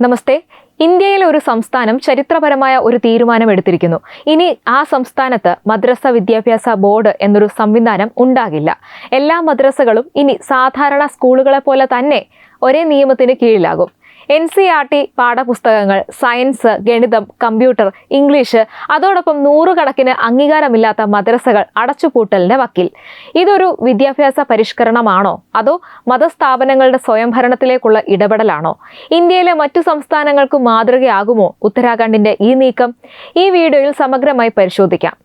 നമസ്തേ. ഇന്ത്യയിലെ ഒരു സംസ്ഥാനം ചരിത്രപരമായ ഒരു തീരുമാനം എടുത്തിരിക്കുന്നു. ഇനി ആ സംസ്ഥാനത്ത് മദ്രസ വിദ്യാഭ്യാസ ബോർഡ് എന്നൊരു സംവിധാനം ഉണ്ടാകില്ല. എല്ലാ മദ്രസകളും ഇനി സാധാരണ സ്കൂളുകളെ പോലെ തന്നെ ഒരേ നിയമത്തിന് കീഴിലാകും. NCERT പാഠപുസ്തകങ്ങൾ, സയൻസ്, ഗണിതം, കമ്പ്യൂട്ടർ, ഇംഗ്ലീഷ്, അതോടൊപ്പം നൂറുകണക്കിന് അംഗീകാരമില്ലാത്ത മദ്രസകൾ അടച്ചുപൂട്ടലിന്റെ വക്കിൽ. ഇതൊരു വിദ്യാഭ്യാസ പരിഷ്കരണമാണോ അതോ മതസ്ഥാപനങ്ങളുടെ സ്വയംഭരണത്തിലേക്കുള്ള ഇടപെടലാണോ? ഇന്ത്യയിലെ മറ്റു സംസ്ഥാനങ്ങൾക്ക് മാതൃകയാകുമോ ഉത്തരാഖണ്ഡിന്റെ ഈ നീക്കം? ഈ വീഡിയോയിൽ സമഗ്രമായി പരിശോധിക്കാം.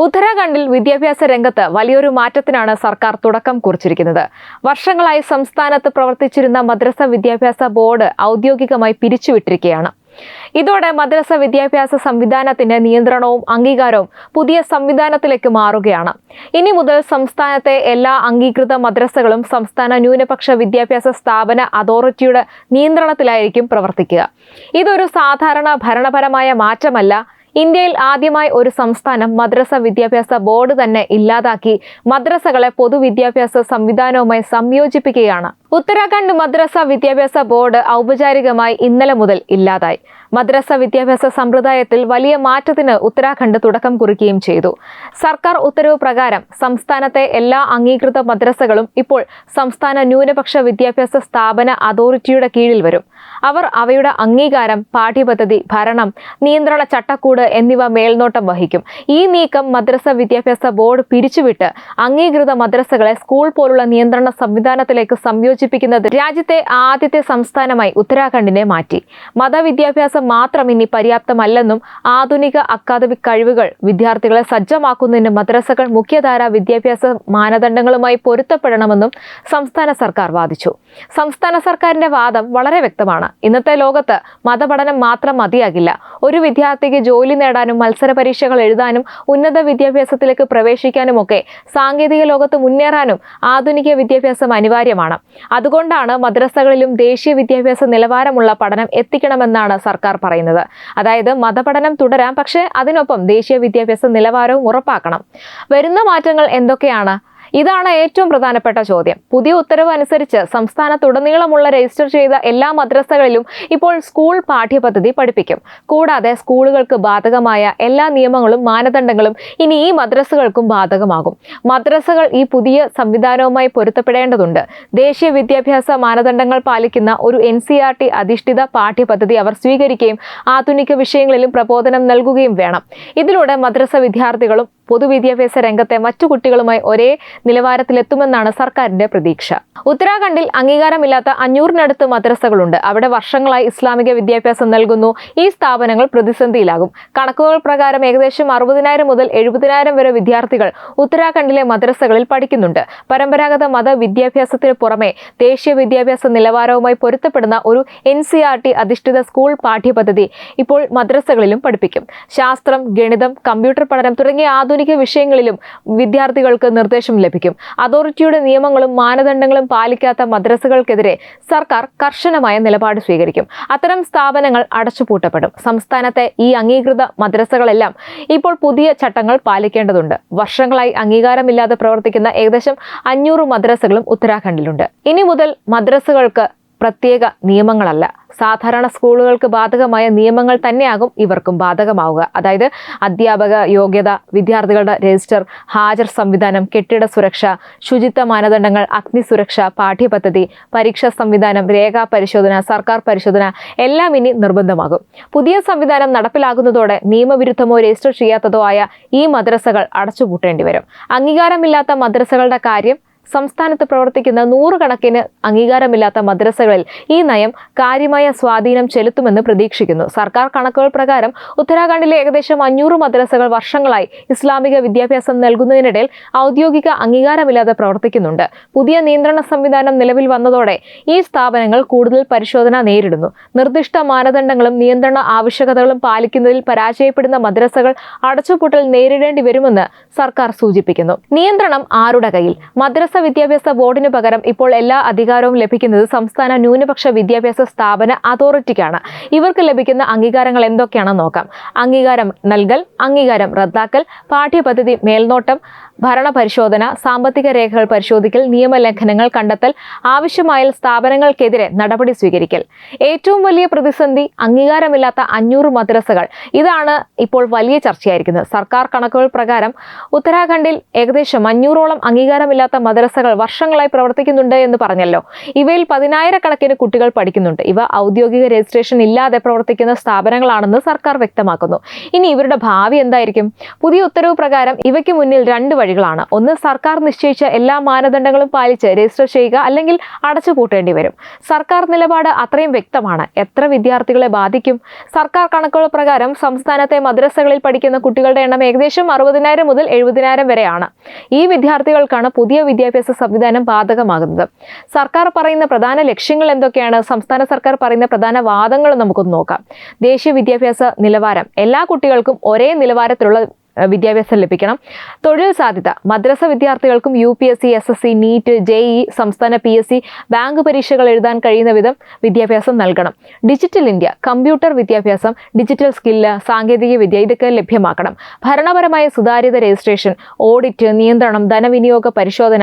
ഉത്തരാഖണ്ഡിൽ വിദ്യാഭ്യാസ രംഗത്ത് വലിയൊരു മാറ്റത്തിനാണ് സർക്കാർ തുടക്കം കുറിച്ചിരിക്കുന്നത്. വർഷങ്ങളായി സംസ്ഥാനത്ത് പ്രവർത്തിച്ചിരുന്ന മദ്രസ വിദ്യാഭ്യാസ ബോർഡ് ഔദ്യോഗികമായി പിരിച്ചുവിട്ടിരിക്കുകയാണ്. ഇതോടെ മദ്രസ വിദ്യാഭ്യാസ സംവിധാനത്തിന്റെ നിയന്ത്രണവും അംഗീകാരവും പുതിയ സംവിധാനത്തിലേക്ക് മാറുകയാണ്. ഇനി മുതൽ സംസ്ഥാനത്തെ എല്ലാ അംഗീകൃത മദ്രസകളും സംസ്ഥാന ന്യൂനപക്ഷ വിദ്യാഭ്യാസ സ്ഥാപന അതോറിറ്റിയുടെ നിയന്ത്രണത്തിലായിരിക്കും പ്രവർത്തിക്കുക. ഇതൊരു സാധാരണ ഭരണപരമായ മാറ്റമല്ല. ഇന്ത്യയിൽ ആദ്യമായി ഒരു സംസ്ഥാനം മദ്രസ വിദ്യാഭ്യാസ ബോർഡ് തന്നെ ഇല്ലാതാക്കി മദ്രസകളെ പൊതുവിദ്യാഭ്യാസ സംവിധാനവുമായി സംയോജിപ്പിക്കുകയാണ്. ഉത്തരാഖണ്ഡ് മദ്രസ വിദ്യാഭ്യാസ ബോർഡ് ഔപചാരികമായി ഇന്നലെ മുതൽ ഇല്ലാതായി. മദ്രസ വിദ്യാഭ്യാസ സമ്പ്രദായത്തിൽ വലിയ മാറ്റത്തിന് ഉത്തരാഖണ്ഡ് തുടക്കം കുറിക്കുകയും ചെയ്തു. സർക്കാർ ഉത്തരവ് പ്രകാരം സംസ്ഥാനത്തെ എല്ലാ അംഗീകൃത മദ്രസകളും ഇപ്പോൾ സംസ്ഥാന ന്യൂനപക്ഷ വിദ്യാഭ്യാസ സ്ഥാപന അതോറിറ്റിയുടെ കീഴിൽ വരും. അവർ അവയുടെ അംഗീകാരം, പാഠ്യപദ്ധതി, ഭരണം, നിയന്ത്രണ ചട്ടക്കൂട് എന്നിവ മേൽനോട്ടം വഹിക്കും. ഈ നീക്കം മദ്രസ വിദ്യാഭ്യാസ ബോർഡ് പിരിച്ചുവിട്ട് അംഗീകൃത മദ്രസകളെ സ്കൂൾ പോലുള്ള നിയന്ത്രണ സംവിധാനത്തിലേക്ക് സംയോജിപ്പിക്കുന്നത് രാജ്യത്തെ ആദ്യത്തെ സംസ്ഥാനമായി ഉത്തരാഖണ്ഡിനെ മാറ്റി. മതവിദ്യാഭ്യാസം മാത്രം ഇനി പര്യാപ്തമല്ലെന്നും ആധുനിക അക്കാദമിക് കഴിവുകൾ വിദ്യാർത്ഥികളെ സജ്ജമാക്കുന്നതിന് മദ്രസകൾ മുഖ്യധാര വിദ്യാഭ്യാസ മാനദണ്ഡങ്ങളുമായി പൊരുത്തപ്പെടണമെന്നും സംസ്ഥാന സർക്കാർ വാദിച്ചു. സംസ്ഥാന സർക്കാരിന്റെ വാദം വളരെ വ്യക്തമാണ്. ഇന്നത്തെ ലോകത്ത് മതപഠനം മാത്രം മതിയാകില്ല. ഒരു വിദ്യാർത്ഥിക്ക് ജോലി നേടാനും മത്സര പരീക്ഷകൾ എഴുതാനും ഉന്നത വിദ്യാഭ്യാസത്തിലേക്ക് പ്രവേശിക്കാനുമൊക്കെ സാങ്കേതിക ലോകത്ത് മുന്നേറാനും ആധുനിക വിദ്യാഭ്യാസം അനിവാര്യമാണ്. അതുകൊണ്ടാണ് മദ്രസകളിലും ദേശീയ വിദ്യാഭ്യാസ നിലവാരമുള്ള പഠനം എത്തിക്കണമെന്നാണ് സർക്കാർ പറയുന്നത്. അതായത് മതപഠനം തുടരാം, പക്ഷേ അതിനൊപ്പം ദേശീയ വിദ്യാഭ്യാസ നിലവാരവും ഉറപ്പാക്കണം. വരുന്ന മാറ്റങ്ങൾ എന്തൊക്കെയാണ്? ഇതാണ് ഏറ്റവും പ്രധാനപ്പെട്ട ചോദ്യം. പുതിയ ഉത്തരവ് അനുസരിച്ച് സംസ്ഥാനത്തുടനീളമുള്ള രജിസ്റ്റർ ചെയ്ത എല്ലാ മദ്രസകളിലും ഇപ്പോൾ സ്കൂൾ പാഠ്യപദ്ധതി പഠിപ്പിക്കും. കൂടാതെ സ്കൂളുകൾക്ക് ബാധകമായ എല്ലാ നിയമങ്ങളും മാനദണ്ഡങ്ങളും ഇനി ഈ മദ്രസകൾക്കും ബാധകമാകും. മദ്രസകൾ ഈ പുതിയ സംവിധാനവുമായി പൊരുത്തപ്പെടേണ്ടതുണ്ട്. ദേശീയ വിദ്യാഭ്യാസ മാനദണ്ഡങ്ങൾ പാലിക്കുന്ന ഒരു NCERT അധിഷ്ഠിത പാഠ്യപദ്ധതി അവർ സ്വീകരിക്കുകയും ആധുനിക വിഷയങ്ങളിലും പ്രബോധനം നൽകുകയും വേണം. ഇതിലൂടെ മദ്രസ വിദ്യാർത്ഥികളും പൊതുവിദ്യാഭ്യാസ രംഗത്തെ മറ്റു കുട്ടികളുമായി ഒരേ നിലവാരത്തിലെത്തുമെന്നാണ് സർക്കാരിന്റെ പ്രതീക്ഷ. ഉത്തരാഖണ്ഡിൽ അംഗീകാരമില്ലാത്ത 500-നടുത്ത് മദ്രസകളുണ്ട്. അവിടെ വർഷങ്ങളായി ഇസ്ലാമിക വിദ്യാഭ്യാസം നൽകുന്നു. ഈ സ്ഥാപനങ്ങൾ പ്രതിസന്ധിയിലാകും. കണക്കുകൾ പ്രകാരം ഏകദേശം 60,000 മുതൽ 70,000 വരെ വിദ്യാർത്ഥികൾ ഉത്തരാഖണ്ഡിലെ മദ്രസകളിൽ പഠിക്കുന്നുണ്ട്. പരമ്പരാഗത മത വിദ്യാഭ്യാസത്തിന് പുറമെ ദേശീയ വിദ്യാഭ്യാസ നിലവാരവുമായി പൊരുത്തപ്പെടുന്ന ഒരു NCERT അധിഷ്ഠിത സ്കൂൾ പാഠ്യപദ്ധതി ഇപ്പോൾ മദ്രസകളിലും പഠിപ്പിക്കും. ശാസ്ത്രം, ഗണിതം, കമ്പ്യൂട്ടർ പഠനം തുടങ്ങിയ ആധുനിക വിഷയങ്ങളിലും വിദ്യാർത്ഥികൾക്ക് നിർദ്ദേശം ലഭിക്കും. അതോറിറ്റിയുടെ നിയമങ്ങളും മാനദണ്ഡങ്ങളും പാലിക്കാത്ത മദ്രസകൾക്കെതിരെ സർക്കാർ കർശനമായ നിലപാട് സ്വീകരിക്കും. അത്തരം സ്ഥാപനങ്ങൾ അടച്ചുപൂട്ടപ്പെടും. സംസ്ഥാനത്തെ ഈ അംഗീകൃത മദ്രസകളെല്ലാം ഇപ്പോൾ പുതിയ ചട്ടങ്ങൾ പാലിക്കേണ്ടതുണ്ട്. വർഷങ്ങളായി അംഗീകാരമില്ലാതെ പ്രവർത്തിക്കുന്ന ഏകദേശം 500 മദ്രസകളും ഉത്തരാഖണ്ഡിലുണ്ട്. ഇനി മുതൽ മദ്രസകൾക്ക് പ്രത്യേക നിയമങ്ങളല്ല, സാധാരണ സ്കൂളുകൾക്ക് ബാധകമായ നിയമങ്ങൾ തന്നെയാകും ഇവർക്കും ബാധകമാവുക. അതായത് അധ്യാപക യോഗ്യത, വിദ്യാർത്ഥികളുടെ രജിസ്റ്റർ, ഹാജർ സംവിധാനം, കെട്ടിട സുരക്ഷ, ശുചിത്വ മാനദണ്ഡങ്ങൾ, അഗ്നി സുരക്ഷ, പാഠ്യപദ്ധതി, പരീക്ഷാ സംവിധാനം, രേഖാ പരിശോധന, സർക്കാർ പരിശോധന എല്ലാം ഇനി നിർബന്ധമാകും. പുതിയ സംവിധാനം നടപ്പിലാകുന്നതോടെ നിയമവിരുദ്ധമോ രജിസ്റ്റർ ചെയ്യാത്തതോ ആയ ഈ മദ്രസകൾ അടച്ചുപൂട്ടേണ്ടി വരും. അംഗീകാരമില്ലാത്ത മദ്രസകളുടെ കാര്യം സംസ്ഥാനത്ത് പ്രവർത്തിക്കുന്ന നൂറുകണക്കിന് അംഗീകാരമില്ലാത്ത മദ്രസകളിൽ ഈ നയം കാര്യമായ സ്വാധീനം ചെലുത്തുമെന്ന് പ്രതീക്ഷിക്കുന്നു. സർക്കാർ കണക്കുകൾ പ്രകാരം ഉത്തരാഖണ്ഡിലെ ഏകദേശം 500 മദ്രസകൾ വർഷങ്ങളായി ഇസ്ലാമിക വിദ്യാഭ്യാസം നൽകുന്നതിനിടയിൽ ഔദ്യോഗിക അംഗീകാരമില്ലാതെ പ്രവർത്തിക്കുന്നുണ്ട്. പുതിയ നിയന്ത്രണ സംവിധാനം നിലവിൽ വന്നതോടെ ഈ സ്ഥാപനങ്ങൾ കൂടുതൽ പരിശോധന നേരിടുന്നു. നിർദ്ദിഷ്ട മാനദണ്ഡങ്ങളും നിയന്ത്രണ ആവശ്യകതകളും പാലിക്കുന്നതിൽ പരാജയപ്പെടുന്ന മദ്രസകൾ അടച്ചുപൂട്ടൽ നേരിടേണ്ടി വരുമെന്ന് സർക്കാർ സൂചിപ്പിക്കുന്നു. നിയന്ത്രണം ആരുടെ കയ്യിൽ? മദ്രസ മദ്രസ വിദ്യാഭ്യാസ ബോർഡിന് പകരം ഇപ്പോൾ എല്ലാ അധികാരവും ലഭിക്കുന്നത് സംസ്ഥാന ന്യൂനപക്ഷ വിദ്യാഭ്യാസ സ്ഥാപന അതോറിറ്റിക്കാണ്. ഇവർക്ക് ലഭിക്കുന്ന അംഗീകാരങ്ങൾ എന്തൊക്കെയാണെന്ന് നോക്കാം. അംഗീകാരം നൽകൽ, അംഗീകാരം റദ്ദാക്കൽ, പാഠ്യപദ്ധതി മേൽനോട്ടം, ഭരണ പരിശോധന, സാമ്പത്തിക രേഖകൾ പരിശോധിക്കൽ, നിയമലംഘനങ്ങൾ കണ്ടെത്തൽ, ആവശ്യമായാൽ സ്ഥാപനങ്ങൾക്കെതിരെ നടപടി സ്വീകരിക്കൽ. ഏറ്റവും വലിയ പ്രതിസന്ധി അംഗീകാരമില്ലാത്ത 500 മദ്രസകൾ. ഇതാണ് ഇപ്പോൾ വലിയ ചർച്ചയായിരിക്കുന്നത്. സർക്കാർ കണക്കുകൾ പ്രകാരം ഉത്തരാഖണ്ഡിൽ ഏകദേശം 500ഓളം അംഗീകാരമില്ലാത്ത മദ്രസകൾ വർഷങ്ങളായി പ്രവർത്തിക്കുന്നുണ്ട് എന്ന് പറഞ്ഞല്ലോ. ഇവയിൽ 10,000-കണക്കിന് കുട്ടികൾ പഠിക്കുന്നുണ്ട്. ഇവ ഔദ്യോഗിക രജിസ്ട്രേഷൻ ഇല്ലാതെ പ്രവർത്തിക്കുന്ന സ്ഥാപനങ്ങളാണെന്ന് സർക്കാർ വ്യക്തമാക്കുന്നു. ഇനി ഇവരുടെ ഭാവി എന്തായിരിക്കും? പുതിയ ഉത്തരവ് പ്രകാരം ഇവയ്ക്ക് മുന്നിൽ 2 വഴികളാണ്. ഒന്ന്, സർക്കാർ നിശ്ചയിച്ച എല്ലാ മാനദണ്ഡങ്ങളും പാലിച്ച് രജിസ്റ്റർ ചെയ്യുക, അല്ലെങ്കിൽ അടച്ചുപൂട്ടേണ്ടി വരും. സർക്കാർ നിലപാട് അത്രയും വ്യക്തമാണ്. എത്ര വിദ്യാർത്ഥികളെ ബാധിക്കും? സർക്കാർ കണക്കുകൾ പ്രകാരം സംസ്ഥാനത്തെ മദ്രസകളിൽ പഠിക്കുന്ന കുട്ടികളുടെ എണ്ണം ഏകദേശം 60,000 മുതൽ 70,000 വരെയാണ്. ഈ വിദ്യാർത്ഥികൾക്കാണ് പുതിയ വിദ്യാഭ്യാസ സംവിധാനം ബാധകമാകുന്നത്. സർക്കാർ പറയുന്ന പ്രധാന ലക്ഷ്യങ്ങൾ എന്തൊക്കെയാണ്? സംസ്ഥാന സർക്കാർ പറയുന്ന പ്രധാന വാദങ്ങൾ നമുക്കൊന്ന് നോക്കാം. ദേശീയ വിദ്യാഭ്യാസ നിലവാരം. എല്ലാ കുട്ടികൾക്കും ഒരേ നിലവാരത്തിലുള്ള വിദ്യാഭ്യാസം ലഭിക്കണം. തൊഴിൽ സാധ്യത. മദ്രസ വിദ്യാർത്ഥികൾക്കും UPSC, SSC, നീറ്റ്, JEE, സംസ്ഥാന PSC, ബാങ്ക് പരീക്ഷകൾ എഴുതാൻ കഴിയുന്ന വിധം വിദ്യാഭ്യാസം നൽകണം. Digital India. കമ്പ്യൂട്ടർ വിദ്യാഭ്യാസം, ഡിജിറ്റൽ സ്കില്ല്, സാങ്കേതിക വിദ്യ ഇതൊക്കെ ലഭ്യമാക്കണം. ഭരണപരമായ സുതാര്യത, രജിസ്ട്രേഷൻ, ഓഡിറ്റ്, നിയന്ത്രണം, ധനവിനിയോഗ പരിശോധന.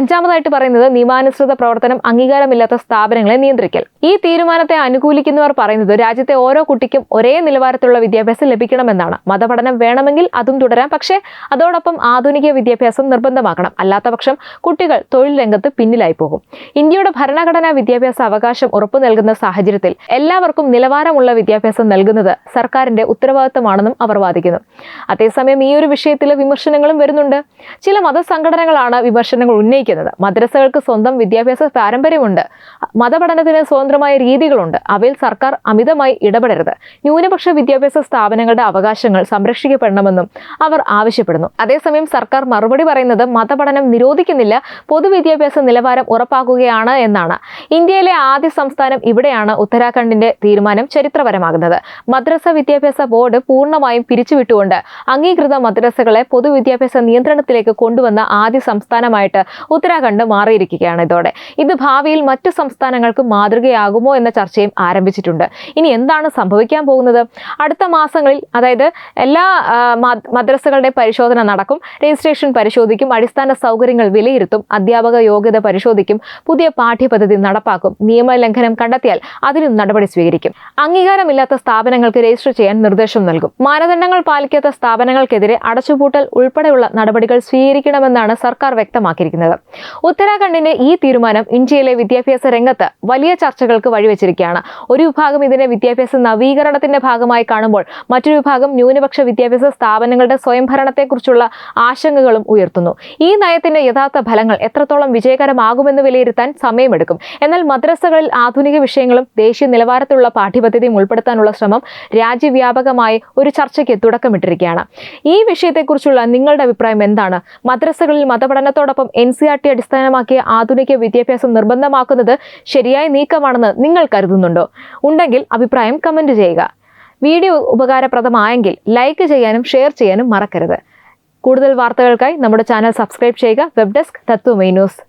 5-ാമതായിട്ട് പറയുന്നത് നിയമാനുസൃത പ്രവർത്തനം, അംഗീകാരമില്ലാത്ത സ്ഥാപനങ്ങളെ നിയന്ത്രിക്കൽ. ഈ തീരുമാനത്തെ അനുകൂലിക്കുന്നവർ പറയുന്നത് രാജ്യത്തെ ഓരോ കുട്ടിക്കും ഒരേ നിലവാരത്തിലുള്ള വിദ്യാഭ്യാസം ലഭിക്കണമെന്നാണ്. മതപഠനം വേണമെങ്കിൽ അതും തുടരാം, പക്ഷേ അതോടൊപ്പം ആധുനിക വിദ്യാഭ്യാസം നിർബന്ധമാക്കണം. അല്ലാത്തപക്ഷം കുട്ടികൾ തൊഴിൽ രംഗത്ത് പിന്നിലായി പോകും. ഇന്ത്യയുടെ ഭരണഘടനാ വിദ്യാഭ്യാസ അവകാശം ഉറപ്പു നൽകുന്ന സാഹചര്യത്തിൽ എല്ലാവർക്കും നിലവാരമുള്ള വിദ്യാഭ്യാസം നൽകുന്നത് സർക്കാരിന്റെ ഉത്തരവാദിത്തമാണെന്നും അവർ വാദിക്കുന്നു. അതേസമയം ഈ ഒരു വിഷയത്തിൽ വിമർശനങ്ങളും വരുന്നുണ്ട്. ചില മതസംഘടനകളാണ് വിമർശനങ്ങൾ ഉന്നയിക്കുന്നത്. മദ്രസകൾക്ക് സ്വന്തം വിദ്യാഭ്യാസ പാരമ്പര്യമുണ്ട്, മതപഠനത്തിന് സ്വതന്ത്രമായ രീതികളുണ്ട്, അവയിൽ സർക്കാർ അമിതമായി ഇടപെടരുത്. ന്യൂനപക്ഷ വിദ്യാഭ്യാസ സ്ഥാപനങ്ങളുടെ അവകാശങ്ങൾ സംരക്ഷിക്കപ്പെടണമെന്നും അവർ ആവശ്യപ്പെടുന്നു. അതേസമയം സർക്കാർ മറുപടി പറയുന്നത് മതപഠനം നിരോധിക്കുന്നില്ല, പൊതുവിദ്യാഭ്യാസ നിലവാരം ഉറപ്പാക്കുകയാണ് എന്നാണ്. ഇന്ത്യയിലെ ആദ്യ സംസ്ഥാനം ഇവിടെയാണ് ഉത്തരാഖണ്ഡിന്റെ തീരുമാനം ചരിത്രപരമാകുന്നത്. മദ്രസ വിദ്യാഭ്യാസ ബോർഡ് പൂർണ്ണമായും പിരിച്ചുവിട്ടുകൊണ്ട് അംഗീകൃത മദ്രസകളെ പൊതുവിദ്യാഭ്യാസ നിയന്ത്രണത്തിലേക്ക് കൊണ്ടുവന്ന ആദ്യ സംസ്ഥാനമായിട്ട് ഉത്തരാഖണ്ഡ് മാറിയിരിക്കുകയാണ് ഇതോടെ. ഇത് ഭാവിയിൽ മറ്റു സംസ്ഥാനങ്ങൾക്ക് മാതൃകയാകുമോ എന്ന ചർച്ചയും ആരംഭിച്ചിട്ടുണ്ട്. ഇനി എന്താണ് സംഭവിക്കാൻ പോകുന്നത്? അടുത്ത മാസങ്ങളിൽ, അതായത് എല്ലാ മദ്രസകളുടെ പരിശോധന നടക്കും, രജിസ്ട്രേഷൻ പരിശോധിക്കും, അടിസ്ഥാന സൗകര്യങ്ങൾ വിലയിരുത്തും, അധ്യാപക യോഗ്യത പരിശോധിക്കും, പുതിയ പാഠ്യപദ്ധതി നടപ്പാക്കും, നിയമലംഘനം കണ്ടെത്തിയാൽ അതിനും നടപടി സ്വീകരിക്കും. അംഗീകാരമില്ലാത്ത സ്ഥാപനങ്ങൾക്ക് രജിസ്റ്റർ ചെയ്യാൻ നിർദ്ദേശം നൽകും. മാനദണ്ഡങ്ങൾ പാലിക്കാത്ത സ്ഥാപനങ്ങൾക്കെതിരെ അടച്ചുപൂട്ടൽ ഉൾപ്പെടെയുള്ള നടപടികൾ സ്വീകരിക്കണമെന്നാണ് സർക്കാർ വ്യക്തമാക്കിയിരിക്കുന്നത്. ഉത്തരാഖണ്ഡിന്റെ ഈ തീരുമാനം ഇന്ത്യയിലെ വിദ്യാഭ്യാസ രംഗത്ത് വലിയ ചർച്ചകൾക്ക് വഴിവെച്ചിരിക്കുകയാണ്. ഒരു വിഭാഗം ഇതിനെ വിദ്യാഭ്യാസ നവീകരണത്തിന്റെ ഭാഗമായി കാണുമ്പോൾ മറ്റൊരു വിഭാഗം ന്യൂനപക്ഷ വിദ്യാഭ്യാസ സ്ഥാപനങ്ങളുടെ സ്വയംഭരണത്തെക്കുറിച്ചുള്ള ആശങ്കകളും ഉയർത്തുന്നു. ഈ നയത്തിന്റെ യഥാർത്ഥ ഫലങ്ങൾ എത്രത്തോളം വിജയകരമാകുമെന്ന് വിലയിരുത്താൻ സമയമെടുക്കും. എന്നാൽ മദ്രസകളിൽ ആധുനിക വിഷയങ്ങളും ദേശീയ നിലവാരത്തിലുള്ള പാഠ്യപദ്ധതിയും ഉൾപ്പെടുത്താനുള്ള ശ്രമം രാജ്യവ്യാപകമായി ഒരു ചർച്ചയ്ക്ക് തുടക്കമിട്ടിരിക്കുകയാണ്. ഈ വിഷയത്തെക്കുറിച്ചുള്ള നിങ്ങളുടെ അഭിപ്രായം എന്താണ്? മദ്രസകളിൽ മതപഠനത്തോടൊപ്പം NCERT അടിസ്ഥാനമാക്കിയ ആധുനിക വിദ്യാഭ്യാസം നിർബന്ധമാക്കുന്നത് ശരിയായ നീക്കമാണെന്ന് നിങ്ങൾ കരുതുന്നുണ്ടോ? ഉണ്ടെങ്കിൽ അഭിപ്രായം കമന്റ് ചെയ്യുക. വീഡിയോ ഉപകാരപ്രദമായെങ്കിൽ ലൈക്ക് ചെയ്യാനും ഷെയർ ചെയ്യാനും മറക്കരുത്. കൂടുതൽ വാർത്തകൾക്കായി നമ്മുടെ ചാനൽ സബ്സ്ക്രൈബ് ചെയ്യുക. വെബ് ഡെസ്ക് തത്വമൈ ന്യൂസ്.